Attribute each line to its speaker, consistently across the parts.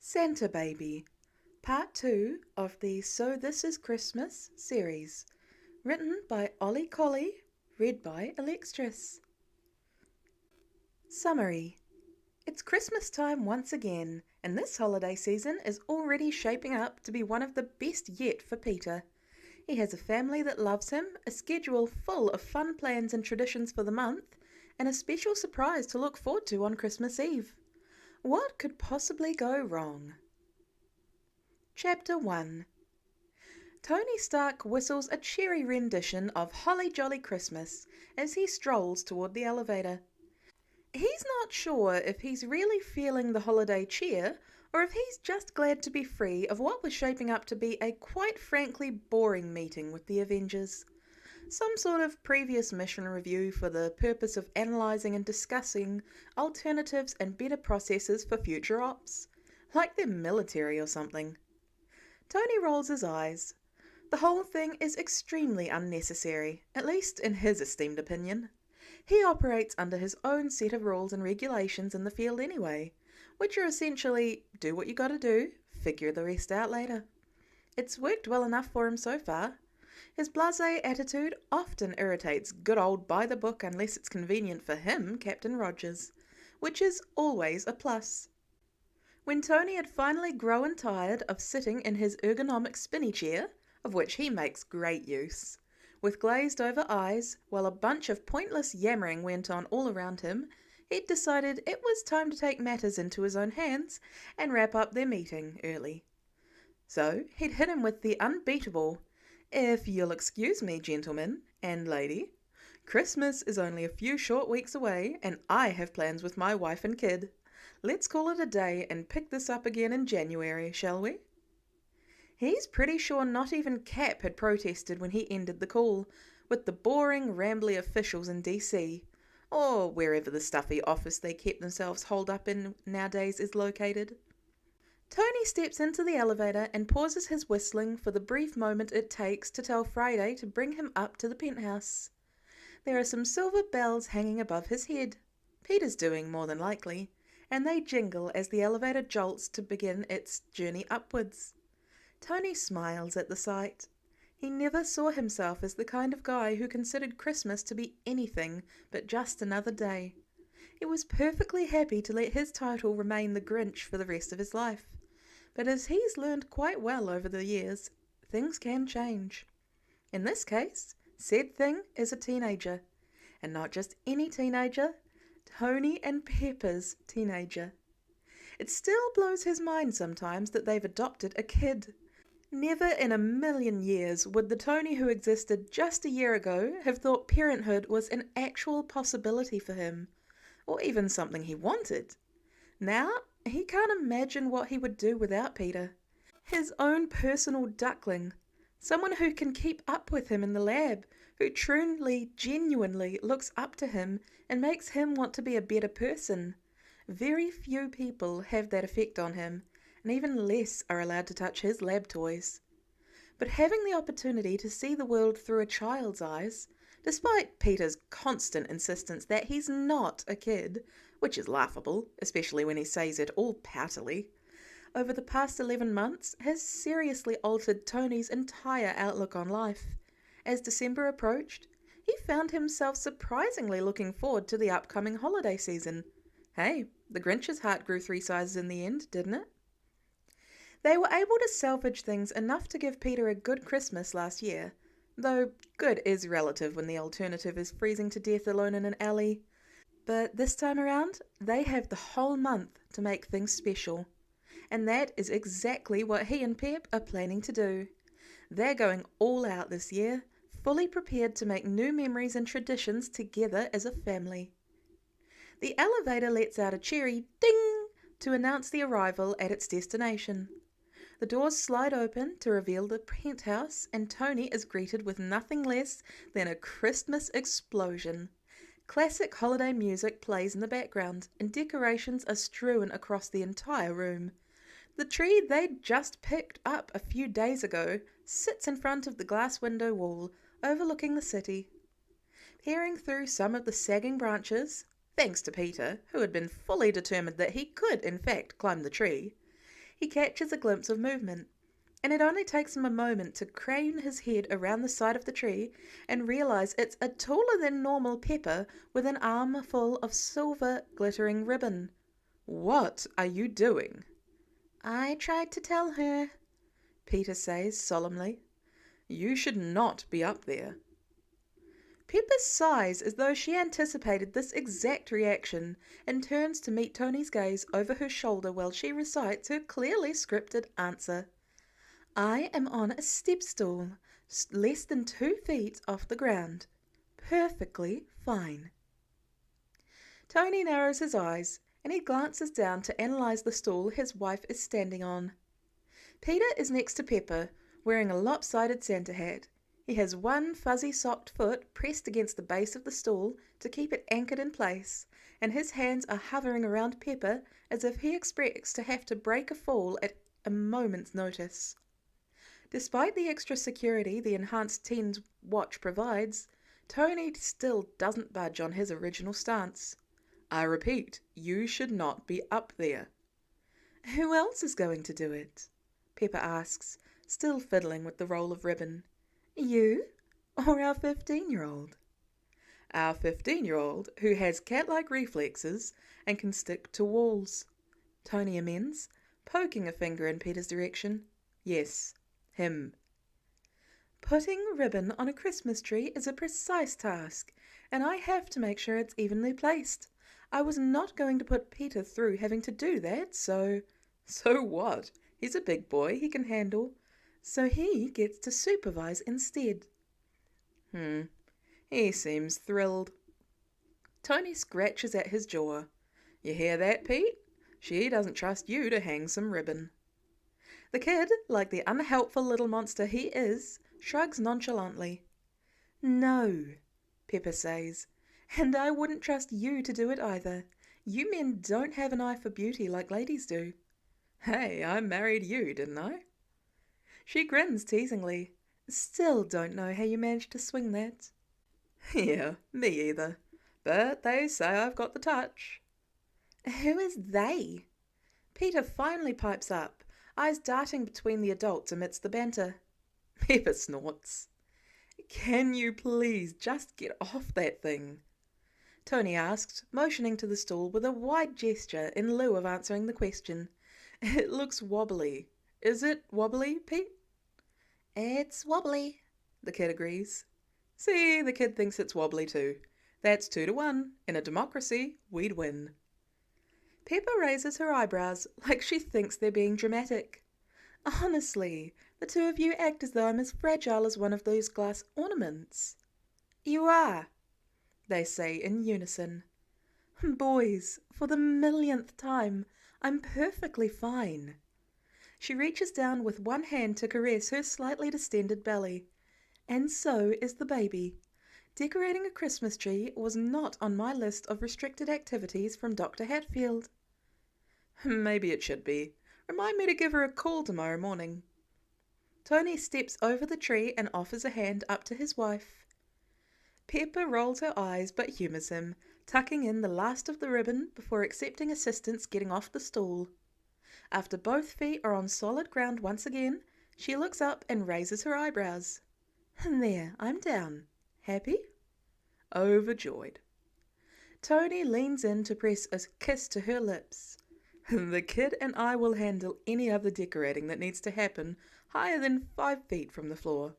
Speaker 1: Santa Baby, Part 2 of the So This Is Christmas series, written by OllieCollie, read by Alextris. Summary. It's Christmas time once again, and this holiday season is already shaping up to be one of the best yet for Peter. He has a family that loves him, a schedule full of fun plans and traditions for the month, and a special surprise to look forward to on Christmas Eve. What could possibly go wrong? Chapter 1. Tony Stark whistles a cheery rendition of Holly Jolly Christmas as he strolls toward the elevator. He's not sure if he's really feeling the holiday cheer or if he's just glad to be free of what was shaping up to be a quite frankly boring meeting with the Avengers. Some sort of previous mission review for the purpose of analysing and discussing alternatives and better processes for future ops. Like they're military or something. Tony rolls his eyes. The whole thing is extremely unnecessary, at least in his esteemed opinion. He operates under his own set of rules and regulations in the field anyway, which are essentially do what you gotta do, figure the rest out later. It's worked well enough for him so far. His blasé attitude often irritates good old by-the-book unless it's convenient for him, Captain Rogers, which is always a plus. When Tony had finally grown tired of sitting in his ergonomic spinny chair, of which he makes great use, with glazed over eyes, while a bunch of pointless yammering went on all around him, he'd decided it was time to take matters into his own hands and wrap up their meeting early. So he'd hit him with the unbeatable, "If you'll excuse me, gentlemen and lady, Christmas is only a few short weeks away and I have plans with my wife and kid. Let's call it a day and pick this up again in January, shall we?" He's pretty sure not even Cap had protested when he ended the call, with the boring, rambly officials in DC, or wherever the stuffy office they kept themselves holed up in nowadays is located. Tony steps into the elevator and pauses his whistling for the brief moment it takes to tell Friday to bring him up to the penthouse. There are some silver bells hanging above his head. Peter's doing, more than likely, and they jingle as the elevator jolts to begin its journey upwards. Tony smiles at the sight. He never saw himself as the kind of guy who considered Christmas to be anything but just another day. He was perfectly happy to let his title remain the Grinch for the rest of his life. But as he's learned quite well over the years, things can change. In this case, said thing is a teenager. And not just any teenager, Tony and Pepper's teenager. It still blows his mind sometimes that they've adopted a kid. Never in a million years would the Tony who existed just a year ago have thought parenthood was an actual possibility for him, or even something he wanted. Now, he can't imagine what he would do without Peter. His own personal duckling. Someone who can keep up with him in the lab, who truly, genuinely looks up to him and makes him want to be a better person. Very few people have that effect on him, and even less are allowed to touch his lab toys. But having the opportunity to see the world through a child's eyes, despite Peter's constant insistence that he's not a kid, which is laughable, especially when he says it all poutily, over the past 11 months has seriously altered Tony's entire outlook on life. As December approached, he found himself surprisingly looking forward to the upcoming holiday season. Hey, the Grinch's heart grew 3 sizes in the end, didn't it? They were able to salvage things enough to give Peter a good Christmas last year, though good is relative when the alternative is freezing to death alone in an alley. But this time around, they have the whole month to make things special. And that is exactly what he and Pep are planning to do. They're going all out this year, fully prepared to make new memories and traditions together as a family. The elevator lets out a cheery ding to announce the arrival at its destination. The doors slide open to reveal the penthouse, and Tony is greeted with nothing less than a Christmas explosion. Classic holiday music plays in the background, and decorations are strewn across the entire room. The tree they'd just picked up a few days ago sits in front of the glass window wall, overlooking the city. Peering through some of the sagging branches, thanks to Peter, who had been fully determined that he could in fact climb the tree, He catches a glimpse of movement, and it only takes him a moment to crane his head around the side of the tree and realise it's a taller than normal Pepper with an arm full of silver glittering ribbon. "What are you doing?" "I tried to tell her," Peter says solemnly. "You should not be up there." Pepper sighs as though she anticipated this exact reaction and turns to meet Tony's gaze over her shoulder while she recites her clearly scripted answer. "I am on a step stool, less than 2 feet off the ground. Perfectly fine." Tony narrows his eyes and he glances down to analyse the stool his wife is standing on. Peter is next to Pepper, wearing a lopsided Santa hat. He has one fuzzy-socked foot pressed against the base of the stool to keep it anchored in place, and his hands are hovering around Pepper as if he expects to have to break a fall at a moment's notice. Despite the extra security the enhanced Teens watch provides, Tony still doesn't budge on his original stance. "I repeat, you should not be up there." "Who else is going to do it?" Pepper asks, still fiddling with the roll of ribbon. "You or our 15-year-old?" "Our 15-year-old who has cat-like reflexes and can stick to walls," Tony amends, poking a finger in Peter's direction. "Yes, him." Putting ribbon on a Christmas tree is a precise task, and I have to make sure it's evenly placed. I was not going to put Peter through having to do that, so... "So what? He's a big boy, he can handle." So he gets to supervise instead. He seems thrilled. Tony scratches at his jaw. "You hear that, Pete? She doesn't trust you to hang some ribbon." The kid, like the unhelpful little monster he is, shrugs nonchalantly. "No," Pepper says, "and I wouldn't trust you to do it either. You men don't have an eye for beauty like ladies do." "Hey, I married you, didn't I?" She grins teasingly. "Still don't know how you managed to swing that." "Yeah, me either. But they say I've got the touch." "Who is they?" Peter finally pipes up, eyes darting between the adults amidst the banter. Pepper snorts. "Can you please just get off that thing?" Tony asked, motioning to the stool with a wide gesture in lieu of answering the question. "It looks wobbly. Is it wobbly, Pete?" "It's wobbly," the kid agrees. "See, the kid thinks it's wobbly too. That's 2-1. In a democracy, we'd win." Pepper raises her eyebrows like she thinks they're being dramatic. "Honestly, the two of you act as though I'm as fragile as one of those glass ornaments." "You are," they say in unison. "Boys, for the millionth time, I'm perfectly fine." She reaches down with one hand to caress her slightly distended belly. And so is the baby. Decorating a Christmas tree was not on my list of restricted activities from Dr. Hatfield. "Maybe it should be. Remind me to give her a call tomorrow morning." Tony steps over the tree and offers a hand up to his wife. Pepper rolls her eyes but humours him, tucking in the last of the ribbon before accepting assistance getting off the stool. After both feet are on solid ground once again, she looks up and raises her eyebrows. "There, I'm down. Happy?" "Overjoyed." Tony leans in to press a kiss to her lips. "The kid and I will handle any other decorating that needs to happen higher than 5 feet from the floor."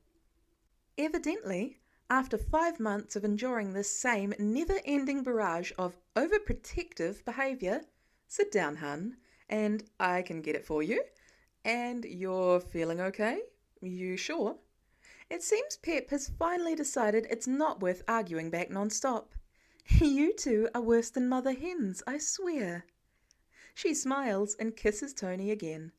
Speaker 1: Evidently, after 5 months of enduring this same never-ending barrage of overprotective behaviour, "Sit down, hun," and "I can get it for you," and "You're feeling okay? You sure?" It seems Pep has finally decided it's not worth arguing back non-stop. "You two are worse than mother hens, I swear." She smiles and kisses Tony again.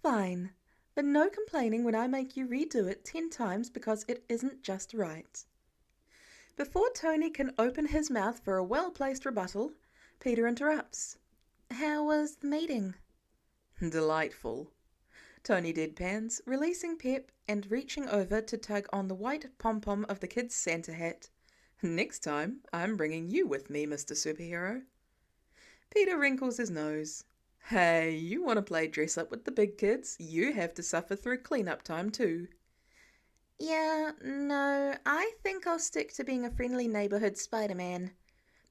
Speaker 1: "Fine, but no complaining when I make you redo it 10 times because it isn't just right." Before Tony can open his mouth for a well-placed rebuttal, Peter interrupts. "How was the meeting?" "Delightful." Tony deadpans, releasing Pep and reaching over to tug on the white pom-pom of the kid's Santa hat. "Next time, I'm bringing you with me, Mr. Superhero." Peter wrinkles his nose. Hey, you want to play dress up with the big kids? You have to suffer through clean-up time too. Yeah, no, I think I'll stick to being a friendly neighbourhood Spider-Man,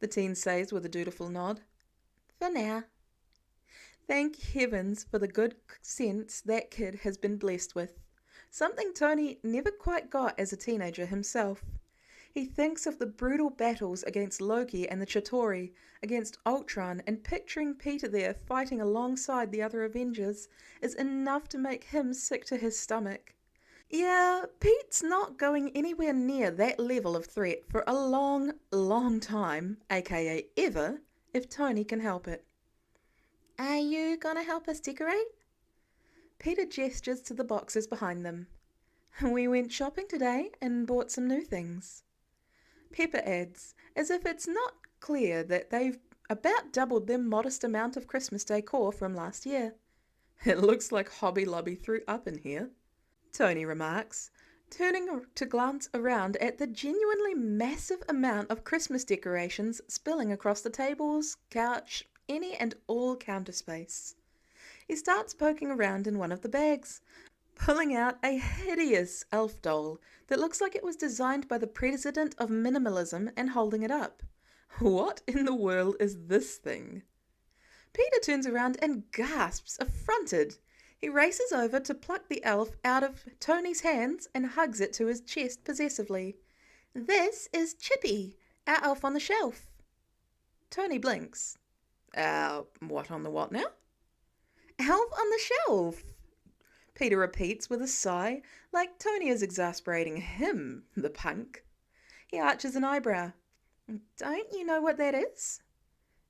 Speaker 1: the teen says with a dutiful nod. For now. Thank heavens for the good sense that kid has been blessed with. Something Tony never quite got as a teenager himself. He thinks of the brutal battles against Loki and the Chitauri, against Ultron, and picturing Peter there fighting alongside the other Avengers is enough to make him sick to his stomach. Yeah, Pete's not going anywhere near that level of threat for a long, long time, aka ever, if Tony can help it. Are you gonna help us decorate? Peter gestures to the boxes behind them. We went shopping today and bought some new things. Pepper adds, as if it's not clear that they've about doubled their modest amount of Christmas decor from last year. It looks like Hobby Lobby threw up in here, Tony remarks, turning to glance around at the genuinely massive amount of Christmas decorations spilling across the tables, couch, any and all counter space. He starts poking around in one of the bags, pulling out a hideous elf doll that looks like it was designed by the president of minimalism and holding it up. What in the world is this thing? Peter turns around and gasps, affronted. He races over to pluck the elf out of Tony's hands and hugs it to his chest possessively. This is Chippy, our elf on the shelf. Tony blinks. What on the what now? Elf on the shelf, Peter repeats with a sigh, like Tony is exasperating him, the punk. He arches an eyebrow. Don't you know what that is?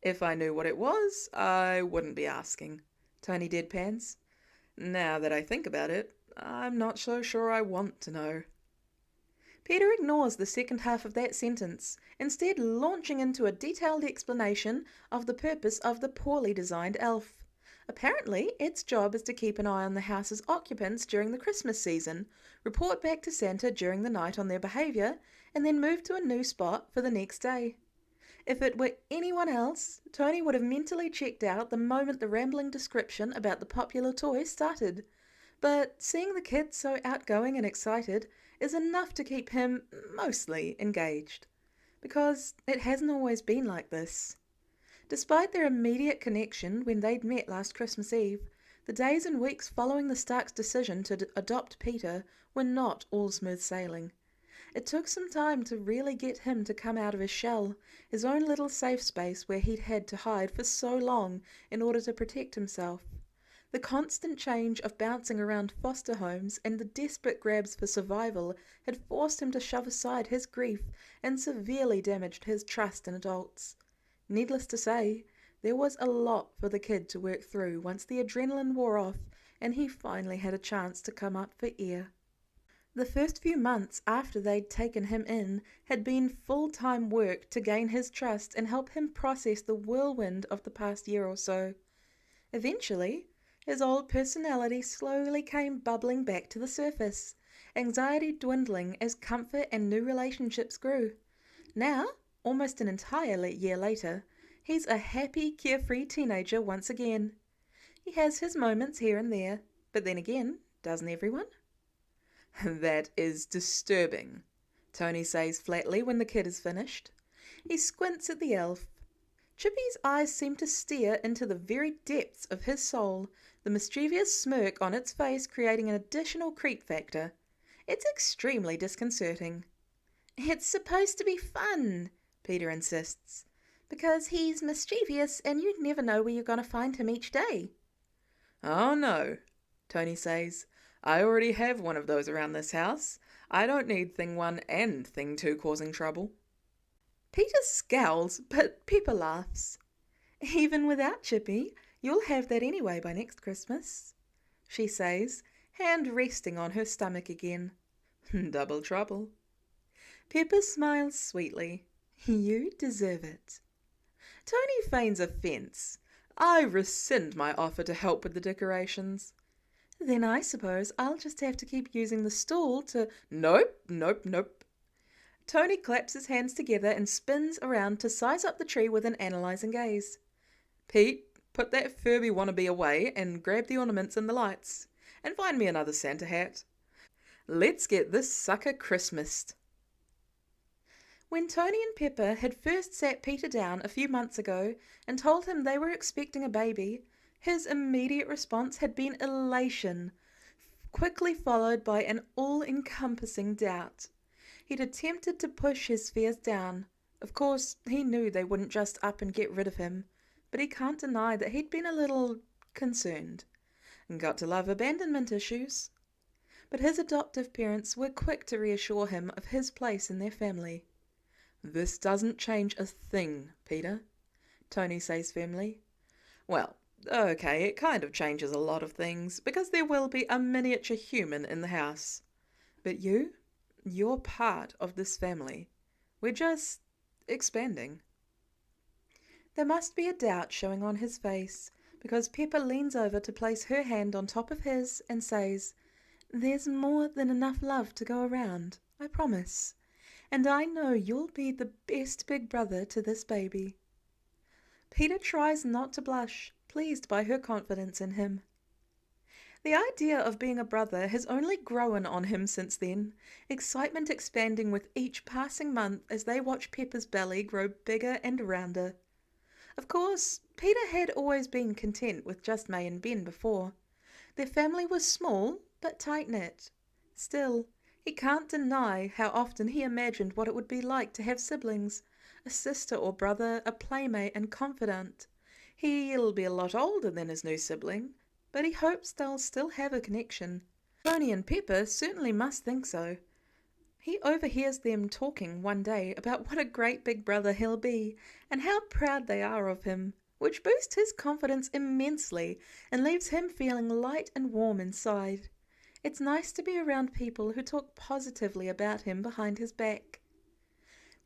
Speaker 1: If I knew what it was, I wouldn't be asking, Tony deadpans. Now that I think about it, I'm not so sure I want to know. Peter ignores the second half of that sentence, instead launching into a detailed explanation of the purpose of the poorly designed elf. Apparently, its job is to keep an eye on the house's occupants during the Christmas season, report back to Santa during the night on their behaviour, and then move to a new spot for the next day. If it were anyone else, Tony would have mentally checked out the moment the rambling description about the popular toy started. But seeing the kids so outgoing and excited is enough to keep him mostly engaged. Because it hasn't always been like this. Despite their immediate connection when they'd met last Christmas Eve, the days and weeks following the Starks' decision to adopt Peter were not all smooth sailing. It took some time to really get him to come out of his shell, his own little safe space where he'd had to hide for so long in order to protect himself. The constant change of bouncing around foster homes and the desperate grabs for survival had forced him to shove aside his grief and severely damaged his trust in adults. Needless to say, there was a lot for the kid to work through once the adrenaline wore off and he finally had a chance to come up for air. The first few months after they'd taken him in had been full-time work to gain his trust and help him process the whirlwind of the past year or so. Eventually, his old personality slowly came bubbling back to the surface, anxiety dwindling as comfort and new relationships grew. Now, almost an entire year later, he's a happy, carefree teenager once again. He has his moments here and there, but then again, doesn't everyone? That is disturbing, Tony says flatly when the kid is finished. He squints at the elf. Chippy's eyes seem to stare into the very depths of his soul, the mischievous smirk on its face creating an additional creep factor. It's extremely disconcerting. It's supposed to be fun, Peter insists, because he's mischievous and you never know where you're going to find him each day. Oh no, Tony says. I already have one of those around this house. I don't need Thing 1 and Thing 2 causing trouble. Peter scowls, but Pepper laughs. Even without Chippy, you'll have that anyway by next Christmas, she says, hand resting on her stomach again. Double trouble. Pepper smiles sweetly. You deserve it. Tony feigns offence. I rescind my offer to help with the decorations. Then I suppose I'll just have to keep using the stool to... Nope. Tony claps his hands together and spins around to size up the tree with an analysing gaze. Pete, put that Furby wannabe away and grab the ornaments and the lights. And find me another Santa hat. Let's get this sucker Christmased. When Tony and Pepper had first sat Peter down a few months ago and told him they were expecting a baby, his immediate response had been elation, quickly followed by an all-encompassing doubt. He'd attempted to push his fears down. Of course, he knew they wouldn't just up and get rid of him, but he can't deny that he'd been a little concerned. And got to love abandonment issues. But his adoptive parents were quick to reassure him of his place in their family. "This doesn't change a thing, Peter," Tony says firmly. "Well, okay, it kind of changes a lot of things, because there will be a miniature human in the house. But you're part of this family. We're just expanding." There must be a doubt showing on his face, because Pepper leans over to place her hand on top of his and says, "There's more than enough love to go around, I promise. And I know you'll be the best big brother to this baby." Peter tries not to blush, pleased by her confidence in him. The idea of being a brother has only grown on him since then, excitement expanding with each passing month as they watch Pepper's belly grow bigger and rounder. Of course, Peter had always been content with just May and Ben before. Their family was small, but tight-knit. Still, he can't deny how often he imagined what it would be like to have siblings, a sister or brother, a playmate and confidant. He'll be a lot older than his new sibling, but he hopes they'll still have a connection. Tony and Pepper certainly must think so. He overhears them talking one day about what a great big brother he'll be and how proud they are of him, which boosts his confidence immensely and leaves him feeling light and warm inside. It's nice to be around people who talk positively about him behind his back.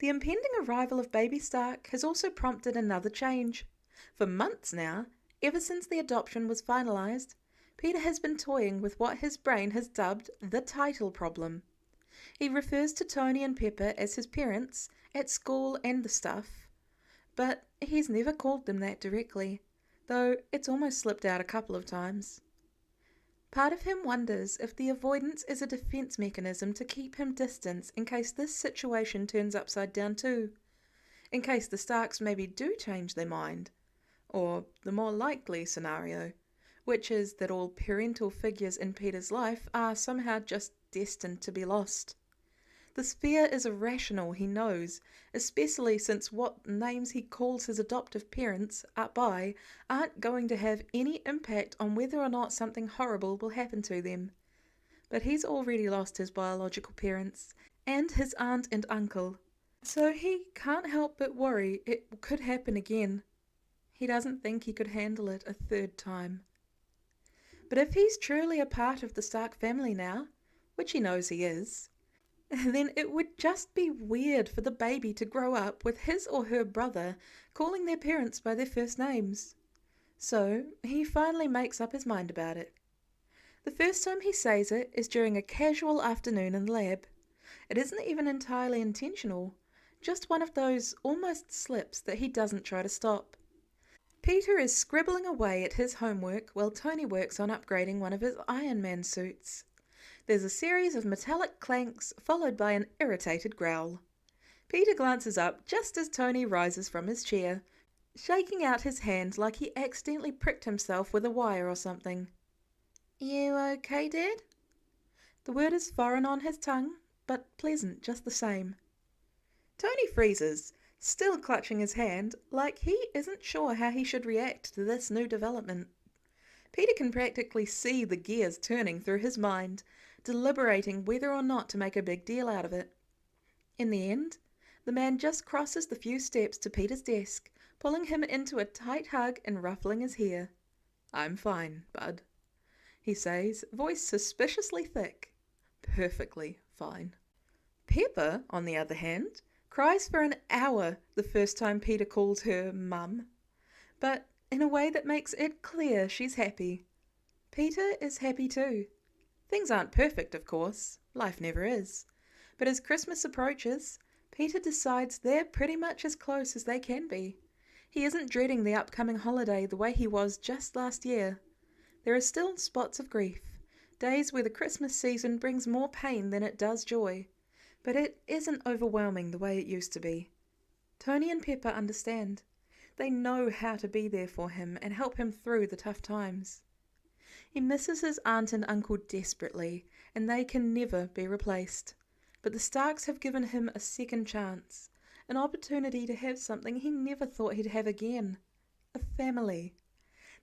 Speaker 1: The impending arrival of baby Stark has also prompted another change. For months now, ever since the adoption was finalised, Peter has been toying with what his brain has dubbed the title problem. He refers to Tony and Pepper as his parents, at school and the stuff, but he's never called them that directly, though it's almost slipped out a couple of times. Part of him wonders if the avoidance is a defence mechanism to keep him distant in case this situation turns upside down too, in case the Starks maybe do change their mind, or the more likely scenario, which is that all parental figures in Peter's life are somehow just destined to be lost. This fear is irrational, he knows, especially since what names he calls his adoptive parents by aren't going to have any impact on whether or not something horrible will happen to them. But he's already lost his biological parents and his aunt and uncle, so he can't help but worry it could happen again. He doesn't think he could handle it a third time. But if he's truly a part of the Stark family now, which he knows he is, then it would just be weird for the baby to grow up with his or her brother calling their parents by their first names. So he finally makes up his mind about it. The first time he says it is during a casual afternoon in the lab. It isn't even entirely intentional, just one of those almost slips that he doesn't try to stop. Peter is scribbling away at his homework while Tony works on upgrading one of his Iron Man suits. There's a series of metallic clanks followed by an irritated growl. Peter glances up just as Tony rises from his chair, shaking out his hand like he accidentally pricked himself with a wire or something. "You okay, Dad?" The word is foreign on his tongue, but pleasant just the same. Tony freezes, still clutching his hand, like he isn't sure how he should react to this new development. Peter can practically see the gears turning through his mind, deliberating whether or not to make a big deal out of it. In the end, the man just crosses the few steps to Peter's desk, pulling him into a tight hug and ruffling his hair. "I'm fine, bud," he says, voice suspiciously thick. "Perfectly fine." Pepper, on the other hand, cries for an hour the first time Peter calls her Mum, but in a way that makes it clear she's happy. Peter is happy too. Things aren't perfect, of course, life never is, but as Christmas approaches, Peter decides they're pretty much as close as they can be. He isn't dreading the upcoming holiday the way he was just last year. There are still spots of grief, days where the Christmas season brings more pain than it does joy, but it isn't overwhelming the way it used to be. Tony and Pepper understand. They know how to be there for him and help him through the tough times. He misses his aunt and uncle desperately, and they can never be replaced. But the Starks have given him a second chance, an opportunity to have something he never thought he'd have again, a family.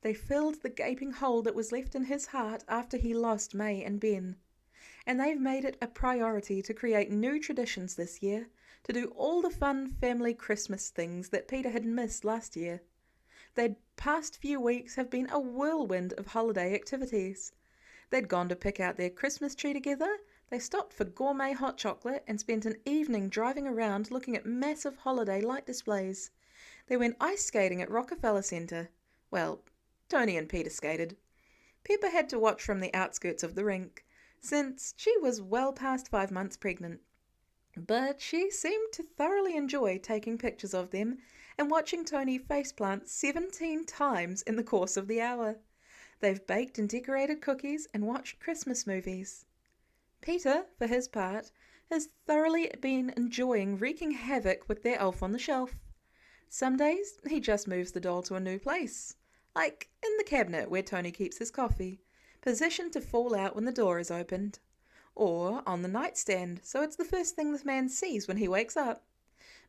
Speaker 1: They filled the gaping hole that was left in his heart after he lost May and Ben. And they've made it a priority to create new traditions this year, to do all the fun family Christmas things that Peter had missed last year. Their past few weeks have been a whirlwind of holiday activities. They'd gone to pick out their Christmas tree together, they stopped for gourmet hot chocolate and spent an evening driving around looking at massive holiday light displays. They went ice skating at Rockefeller Centre. Well, Tony and Peter skated. Pepper had to watch from the outskirts of the rink, since she was well past 5 months pregnant. But she seemed to thoroughly enjoy taking pictures of them and watching Tony faceplant 17 times in the course of the hour. They've baked and decorated cookies and watched Christmas movies. Peter, for his part, has thoroughly been enjoying wreaking havoc with their elf on the shelf. Some days he just moves the doll to a new place, like in the cabinet where Tony keeps his coffee, positioned to fall out when the door is opened, or on the nightstand so it's the first thing the man sees when he wakes up.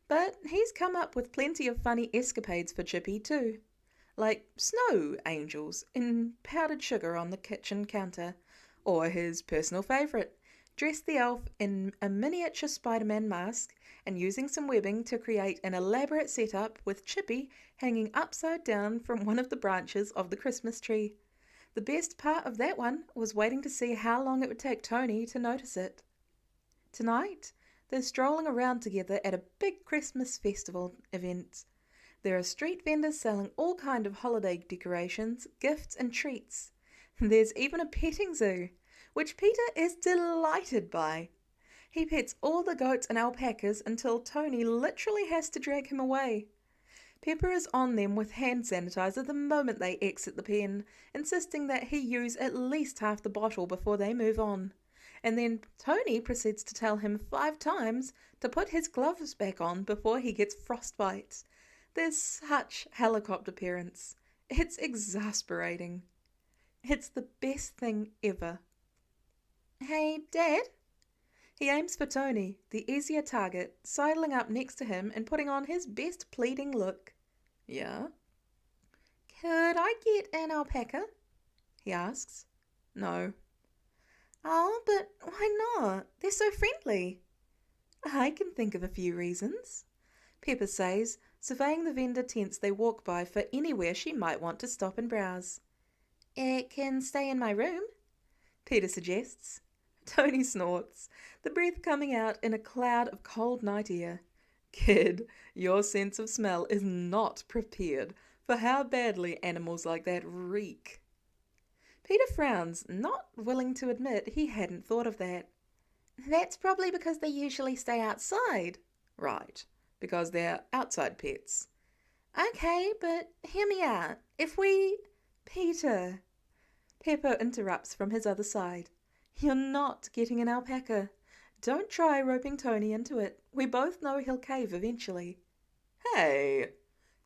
Speaker 1: But he's come up with plenty of funny escapades for Chippy too, like snow angels in powdered sugar on the kitchen counter, or his personal favourite, dress the elf in a miniature Spider-Man mask and using some webbing to create an elaborate setup with Chippy hanging upside down from one of the branches of the Christmas tree. The best part of that one was waiting to see how long it would take Tony to notice it. Tonight, they're strolling around together at a big Christmas festival event. There are street vendors selling all kind of holiday decorations, gifts and treats. There's even a petting zoo, which Peter is delighted by. He pets all the goats and alpacas until Tony literally has to drag him away. Pepper is on them with hand sanitizer the moment they exit the pen, insisting that he use at least half the bottle before they move on. And then Tony proceeds to tell him 5 times to put his gloves back on before he gets frostbite. There's such helicopter parents. It's exasperating. It's the best thing ever. Hey, Dad? He aims for Tony, the easier target, sidling up next to him and putting on his best pleading look. Yeah? Could I get an alpaca? He asks. No. Oh, but why not? They're so friendly. I can think of a few reasons, Pepper says, surveying the vendor tents they walk by for anywhere she might want to stop and browse. It can stay in my room, Peter suggests. Tony snorts, the breath coming out in a cloud of cold night air. Kid, your sense of smell is not prepared for how badly animals like that reek. Peter frowns, not willing to admit he hadn't thought of that. That's probably because they usually stay outside. Right, because they're outside pets. Okay, but hear me out. If we... Peter... Pepper interrupts from his other side. You're not getting an alpaca. Don't try roping Tony into it. We both know he'll cave eventually. Hey,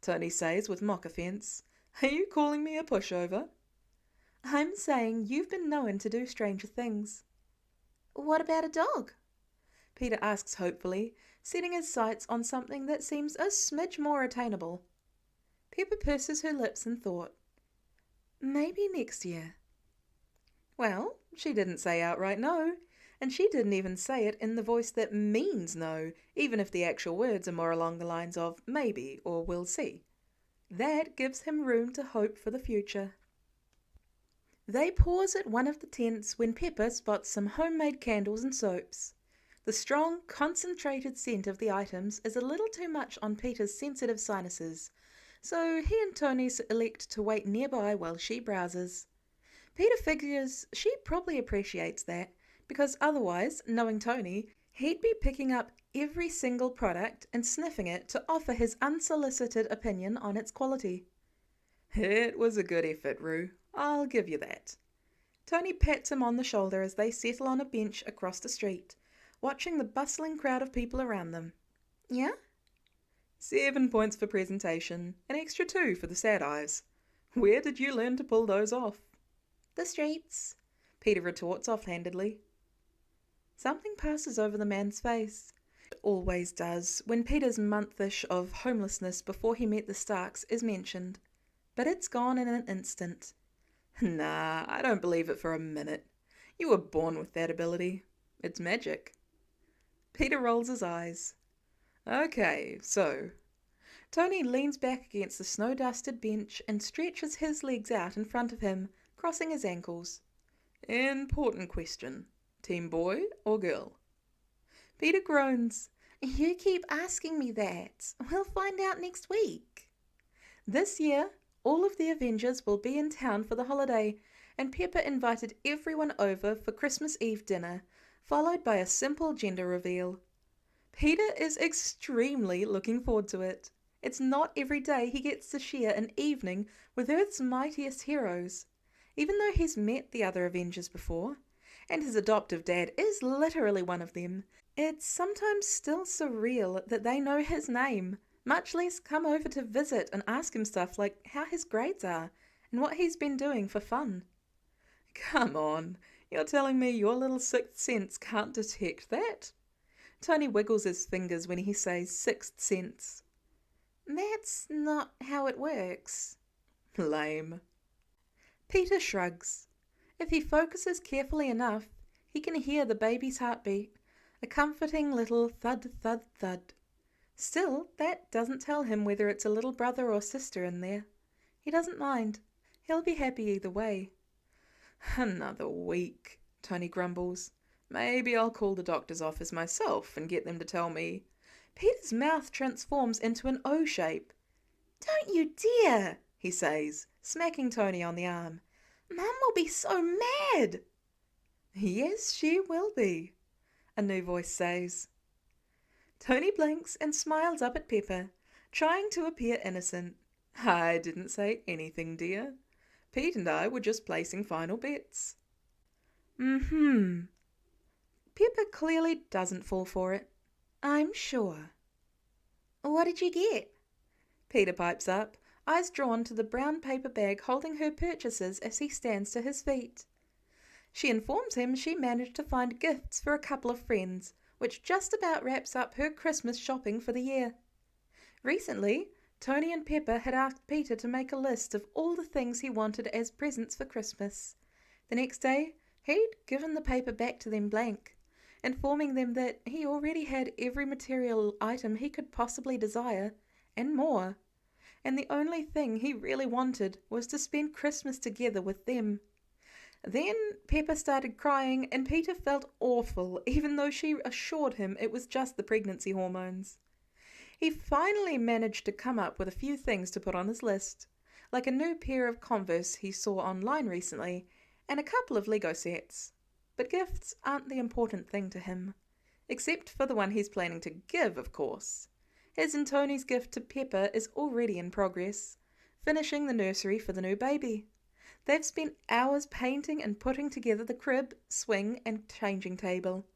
Speaker 1: Tony says with mock offence. Are you calling me a pushover? I'm saying you've been known to do stranger things. What about a dog? Peter asks hopefully, setting his sights on something that seems a smidge more attainable. Pepper purses her lips in thought. Maybe next year. Well, she didn't say outright no, and she didn't even say it in the voice that means no, even if the actual words are more along the lines of maybe or we'll see. That gives him room to hope for the future. They pause at one of the tents when Pepper spots some homemade candles and soaps. The strong, concentrated scent of the items is a little too much on Peter's sensitive sinuses, so he and Tony elect to wait nearby while she browses. Peter figures she probably appreciates that, because otherwise, knowing Tony, He'd be picking up every single product and sniffing it to offer his unsolicited opinion on its quality. It was a good effort, Roo. I'll give you that. Tony pats him on the shoulder as they settle on a bench across the street, watching the bustling crowd of people around them. Yeah? 7 points for presentation, an extra 2 for the sad eyes. Where did you learn to pull those off? The streets, Peter retorts offhandedly. Something passes over the man's face. It always does when Peter's monthish of homelessness before he met the Starks is mentioned. But it's gone in an instant. Nah, I don't believe it for a minute. You were born with that ability. It's magic. Peter rolls his eyes. Okay, so... Tony leans back against the snow-dusted bench and stretches his legs out in front of him, crossing his ankles. Important question. Team boy or girl? Peter groans. You keep asking me that. We'll find out next week. This year, all of the Avengers will be in town for the holiday, and Pepper invited everyone over for Christmas Eve dinner, followed by a simple gender reveal. Peter is extremely looking forward to it. It's not every day he gets to share an evening with Earth's mightiest heroes. Even though he's met the other Avengers before, and his adoptive dad is literally one of them, it's sometimes still surreal that they know his name, much less come over to visit and ask him stuff like how his grades are and what he's been doing for fun. Come on, you're telling me your little sixth sense can't detect that? Tony wiggles his fingers when he says sixth sense. That's not how it works. Lame. Peter shrugs. If he focuses carefully enough, he can hear the baby's heartbeat, a comforting little thud, thud, thud. Still, that doesn't tell him whether it's a little brother or sister in there. He doesn't mind. He'll be happy either way. Another week, Tony grumbles. Maybe I'll call the doctor's office myself and get them to tell me. Peter's mouth transforms into an O shape. Don't you dare, he says, smacking Tony on the arm. Mum will be so mad. Yes, she will be, a new voice says. Tony blinks and smiles up at Pepper, trying to appear innocent. I didn't say anything, dear. Pete and I were just placing final bets. Pepper clearly doesn't fall for it. I'm sure. What did you get? Peter pipes up, eyes drawn to the brown paper bag holding her purchases as he stands to his feet. She informs him she managed to find gifts for a couple of friends, which just about wraps up her Christmas shopping for the year. Recently, Tony and Pepper had asked Peter to make a list of all the things he wanted as presents for Christmas. The next day, he'd given the paper back to them blank, informing them that he already had every material item he could possibly desire, and more. And the only thing he really wanted was to spend Christmas together with them. Then Pepper started crying and Peter felt awful, even though she assured him it was just the pregnancy hormones. He finally managed to come up with a few things to put on his list, like a new pair of Converse he saw online recently, and a couple of Lego sets. But gifts aren't the important thing to him. Except for the one he's planning to give, of course. His and Tony's gift to Pepper is already in progress, finishing the nursery for the new baby. They've spent hours painting and putting together the crib, swing, and changing table.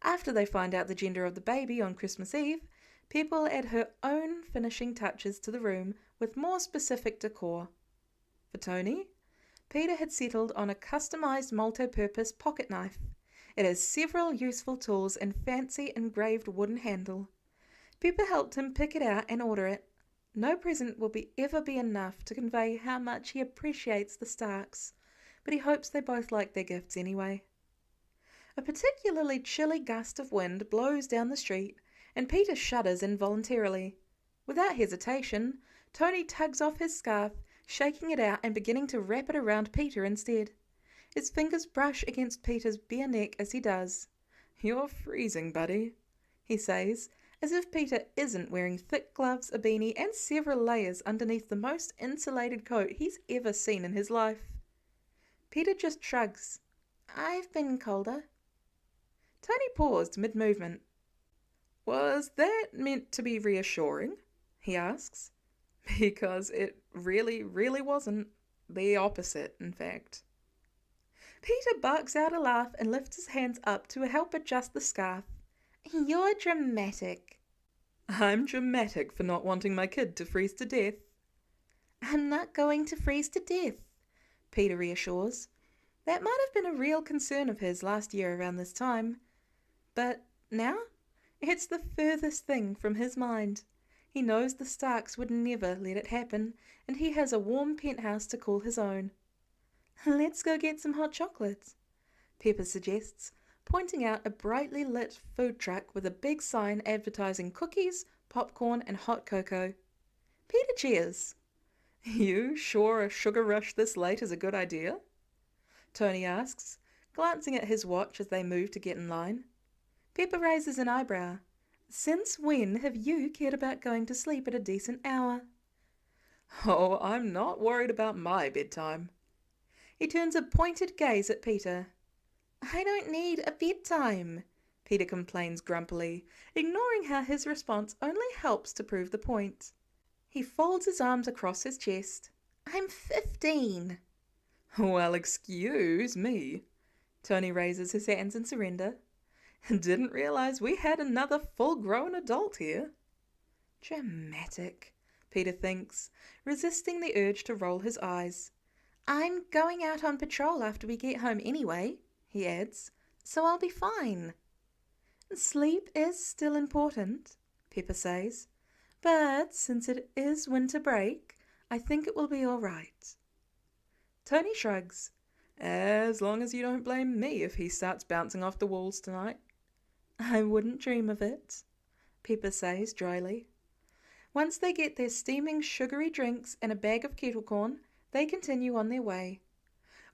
Speaker 1: After they find out the gender of the baby on Christmas Eve, Pepper will add her own finishing touches to the room with more specific decor. For Tony, Peter had settled on a customized multi-purpose pocket knife. It has several useful tools and fancy engraved wooden handle. Pepper helped him pick it out and order it. No present will ever be enough to convey how much he appreciates the Starks, but he hopes they both like their gifts anyway. A particularly chilly gust of wind blows down the street, and Peter shudders involuntarily. Without hesitation, Tony tugs off his scarf, shaking it out and beginning to wrap it around Peter instead. His fingers brush against Peter's bare neck as he does. "You're freezing, buddy," he says, as if Peter isn't wearing thick gloves, a beanie, and several layers underneath the most insulated coat he's ever seen in his life. Peter just shrugs. "I've been colder." Tony paused mid-movement. Was that meant to be reassuring? He asks. Because it really, really wasn't. The opposite, in fact. Peter barks out a laugh and lifts his hands up to help adjust the scarf. You're dramatic. I'm dramatic for not wanting my kid to freeze to death. I'm not going to freeze to death, Peter reassures. That might have been a real concern of his last year around this time. But now, it's the furthest thing from his mind. He knows the Starks would never let it happen, and he has a warm penthouse to call his own. Let's go get some hot chocolate, Pepper suggests, pointing out a brightly lit food truck with a big sign advertising cookies, popcorn and hot cocoa. Peter cheers. You sure a sugar rush this late is a good idea? Tony asks, glancing at his watch as they move to get in line. Pepper raises an eyebrow. Since when have you cared about going to sleep at a decent hour? Oh, I'm not worried about my bedtime. He turns a pointed gaze at Peter. I don't need a bedtime, Peter complains grumpily, ignoring how his response only helps to prove the point. He folds his arms across his chest. I'm 15. Well, excuse me. Tony raises his hands in surrender. Didn't realize we had another full-grown adult here. Dramatic, Peter thinks, resisting the urge to roll his eyes. I'm going out on patrol after we get home anyway, he adds, so I'll be fine. Sleep is still important, Pepper says, but since it is winter break, I think it will be all right. Tony shrugs. As long as you don't blame me if he starts bouncing off the walls tonight. I wouldn't dream of it, Pepper says dryly. Once they get their steaming sugary drinks and a bag of kettle corn, they continue on their way.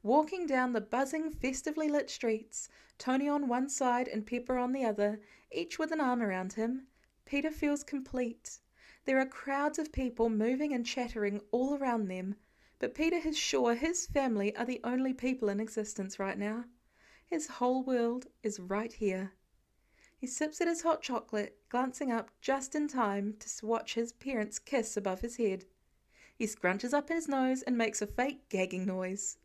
Speaker 1: Walking down the buzzing, festively lit streets, Tony on one side and Pepper on the other, each with an arm around him, Peter feels complete. There are crowds of people moving and chattering all around them, but Peter is sure his family are the only people in existence right now. His whole world is right here. He sips at his hot chocolate, glancing up just in time to watch his parents kiss above his head. He scrunches up his nose and makes a fake gagging noise.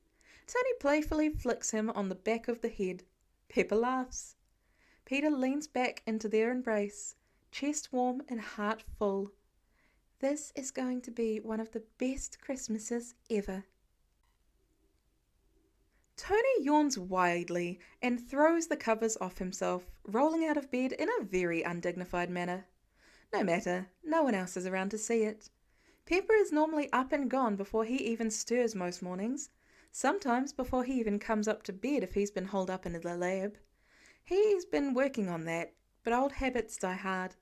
Speaker 1: Tony playfully flicks him on the back of the head. Pepper laughs. Peter leans back into their embrace, chest warm and heart full. This is going to be one of the best Christmases ever. Tony yawns widely and throws the covers off himself, rolling out of bed in a very undignified manner. No matter, no one else is around to see it. Pepper is normally up and gone before he even stirs most mornings, sometimes before he even comes up to bed if he's been holed up in the lab. He's been working on that, but old habits die hard.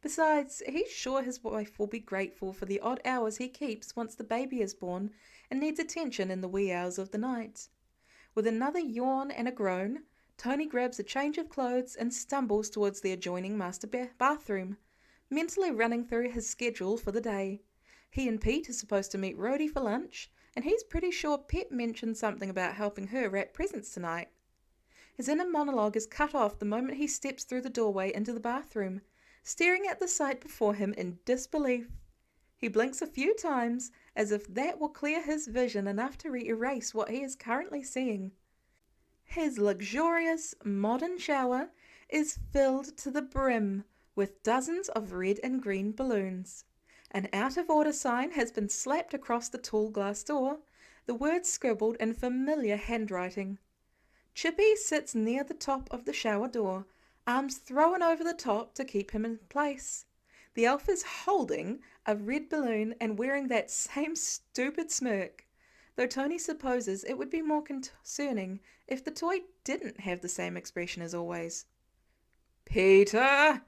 Speaker 1: Besides, he's sure his wife will be grateful for the odd hours he keeps once the baby is born and needs attention in the wee hours of the night. With another yawn and a groan, Tony grabs a change of clothes and stumbles towards the adjoining master bathroom, mentally running through his schedule for the day. He and Pete are supposed to meet Rhodey for lunch, and he's pretty sure Pep mentioned something about helping her wrap presents tonight. His inner monologue is cut off the moment he steps through the doorway into the bathroom, staring at the sight before him in disbelief. He blinks a few times, as if that will clear his vision enough to erase what he is currently seeing. His luxurious, modern shower is filled to the brim with dozens of red and green balloons. An out-of-order sign has been slapped across the tall glass door, the words scribbled in familiar handwriting. Chippy sits near the top of the shower door, arms thrown over the top to keep him in place. The elf is holding a red balloon and wearing that same stupid smirk, though Tony supposes it would be more concerning if the toy didn't have the same expression as always. Peter!